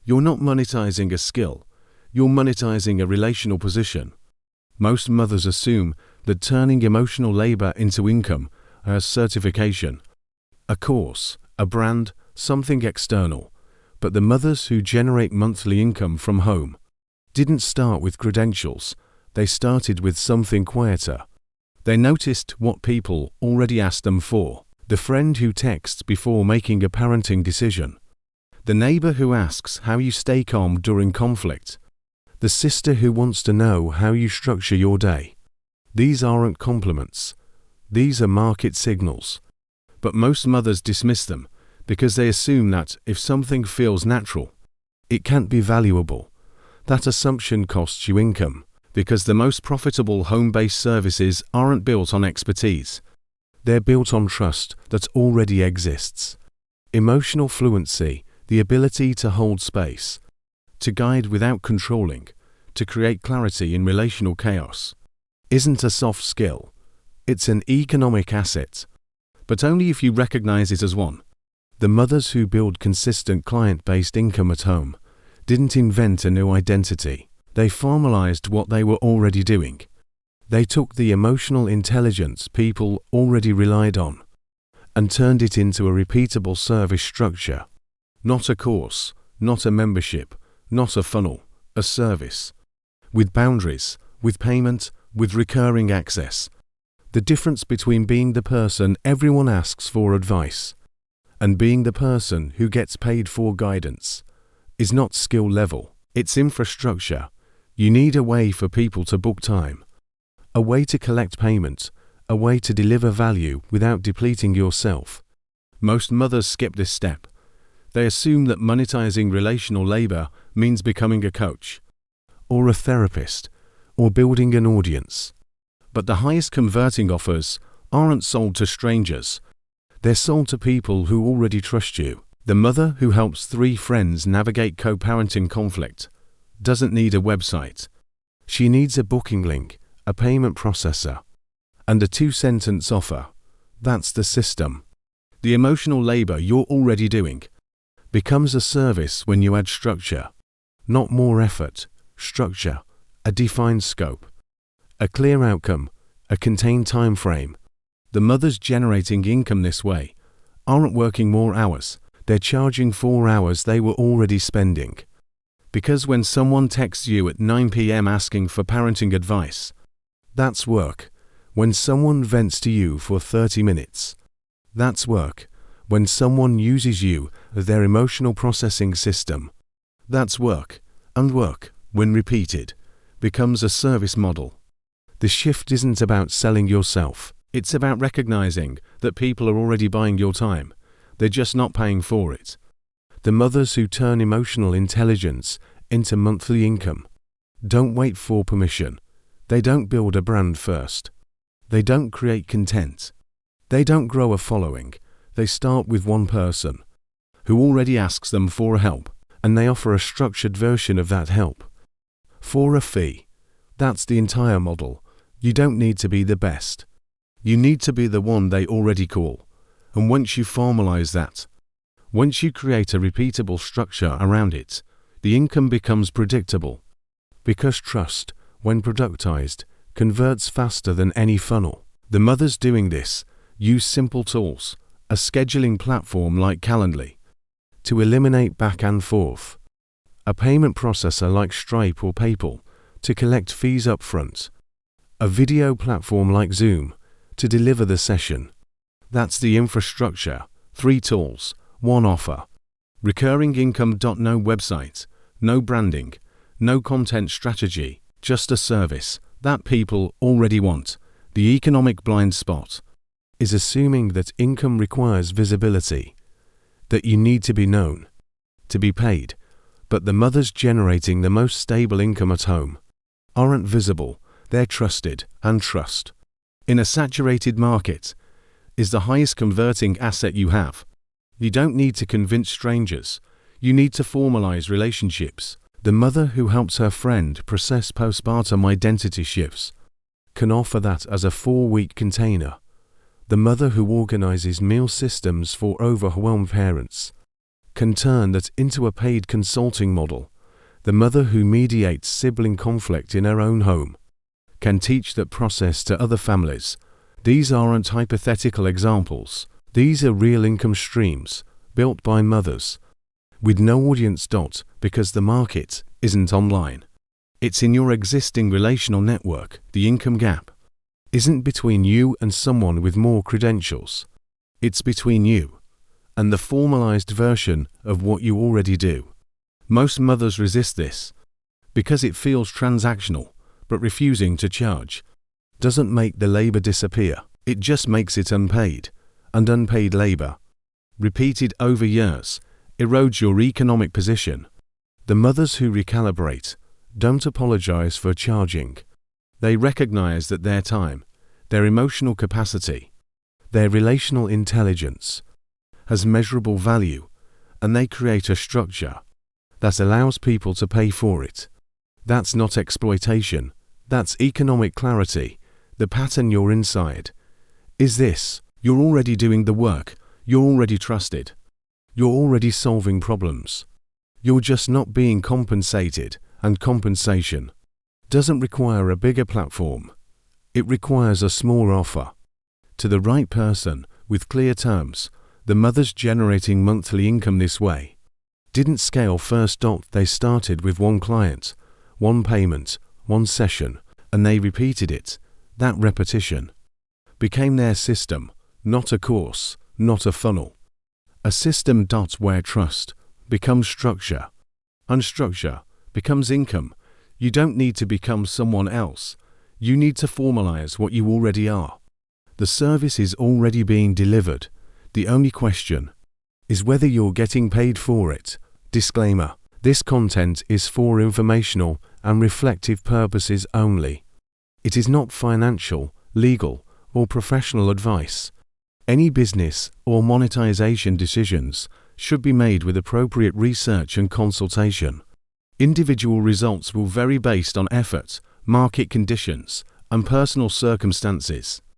You're not monetizing a skill, you're monetizing a relational position. Most mothers assume that turning emotional labor into income as certification, a course, a brand, something external. But the mothers who generate monthly income from home didn't start with credentials, they started with something quieter. They noticed what people already asked them for. The friend who texts before making a parenting decision. The neighbor who asks how you stay calm during conflict. The sister who wants to know how you structure your day. These aren't compliments. These are market signals. But most mothers dismiss them because they assume that if something feels natural, it can't be valuable. That assumption costs you income because the most profitable home-based services aren't built on expertise. They're built on trust that already exists. Emotional fluency, the ability to hold space, to guide without controlling, to create clarity in relational chaos, isn't a soft skill. It's an economic asset, but only if you recognize it as one. The mothers who build consistent client-based income at home didn't invent a new identity. They formalized what they were already doing. They took the emotional intelligence people already relied on and turned it into a repeatable service structure. Not a course, not a membership, not a funnel, a service. With boundaries, with payment, with recurring access. The difference between being the person everyone asks for advice and being the person who gets paid for guidance is not skill level, it's infrastructure. You need a way for people to book time, a way to collect payment, a way to deliver value without depleting yourself. Most mothers skip this step. They assume that monetizing relational labor means becoming a coach, or a therapist, or building an audience. But the highest converting offers aren't sold to strangers. They're sold to people who already trust you. The mother who helps 3 friends navigate co-parenting conflict doesn't need a website. She needs a booking link, a payment processor, and a 2-sentence offer. That's the system. The emotional labor you're already doing becomes a service when you add structure. Not more effort, structure, a defined scope, a clear outcome, a contained time frame. The mothers generating income this way aren't working more hours. They're charging 4 hours they were already spending. Because when someone texts you at 9 p.m. asking for parenting advice, that's work. When someone vents to you for 30 minutes, that's work. When someone uses you as their emotional processing system, that's work. And work, when repeated, becomes a service model. The shift isn't about selling yourself. It's about recognizing that people are already buying your time. They're just not paying for it. The mothers who turn emotional intelligence into monthly income don't wait for permission. They don't build a brand first. They don't create content. They don't grow a following. They start with one person who already asks them for help, and they offer a structured version of that help for a fee. That's the entire model. You don't need to be the best. You need to be the one they already call. And once you formalize that, once you create a repeatable structure around it, the income becomes predictable. Because trust, when productized, converts faster than any funnel. The mothers doing this use simple tools, a scheduling platform like Calendly, to eliminate back and forth, a payment processor like Stripe or PayPal to collect fees up front, a video platform like Zoom to deliver the session. That's the infrastructure. 3 tools, 1 offer. Recurring income. No website, no branding, no content strategy, just a service that people already want. The economic blind spot is assuming that income requires visibility, that you need to be known, to be paid. But the mothers generating the most stable income at home aren't visible, they're trusted, and trust, in a saturated market, is the highest converting asset you have. You don't need to convince strangers. You need to formalize relationships. The mother who helps her friend process postpartum identity shifts can offer that as a 4-week container. The mother who organizes meal systems for overwhelmed parents can turn that into a paid consulting model. The mother who mediates sibling conflict in her own home can teach that process to other families. These aren't hypothetical examples. These are real income streams built by mothers with no audience because the market isn't online. It's in your existing relational network. The income gap isn't between you and someone with more credentials. It's between you and the formalized version of what you already do. Most mothers resist this because it feels transactional, but refusing to charge doesn't make the labor disappear. It just makes it unpaid, and unpaid labor, repeated over years, erodes your economic position. The mothers who recalibrate don't apologize for charging. They recognize that their time, their emotional capacity, their relational intelligence has measurable value, and they create a structure that allows people to pay for it. That's not exploitation. That's economic clarity. The pattern you're inside is this: you're already doing the work, you're already trusted, you're already solving problems. You're just not being compensated, and compensation doesn't require a bigger platform. It requires a smaller offer to the right person with clear terms. The mothers generating monthly income this way didn't scale first. They started with one client, one payment, one session, and they repeated it. That repetition became their system, not a course, not a funnel. A system where trust becomes structure, and structure becomes income. You don't need to become someone else. You need to formalize what you already are. The service is already being delivered. The only question is whether you're getting paid for it. Disclaimer: this content is for informational and reflective purposes only. It is not financial, legal, or professional advice. Any business or monetization decisions should be made with appropriate research and consultation. Individual results will vary based on effort, market conditions, and personal circumstances.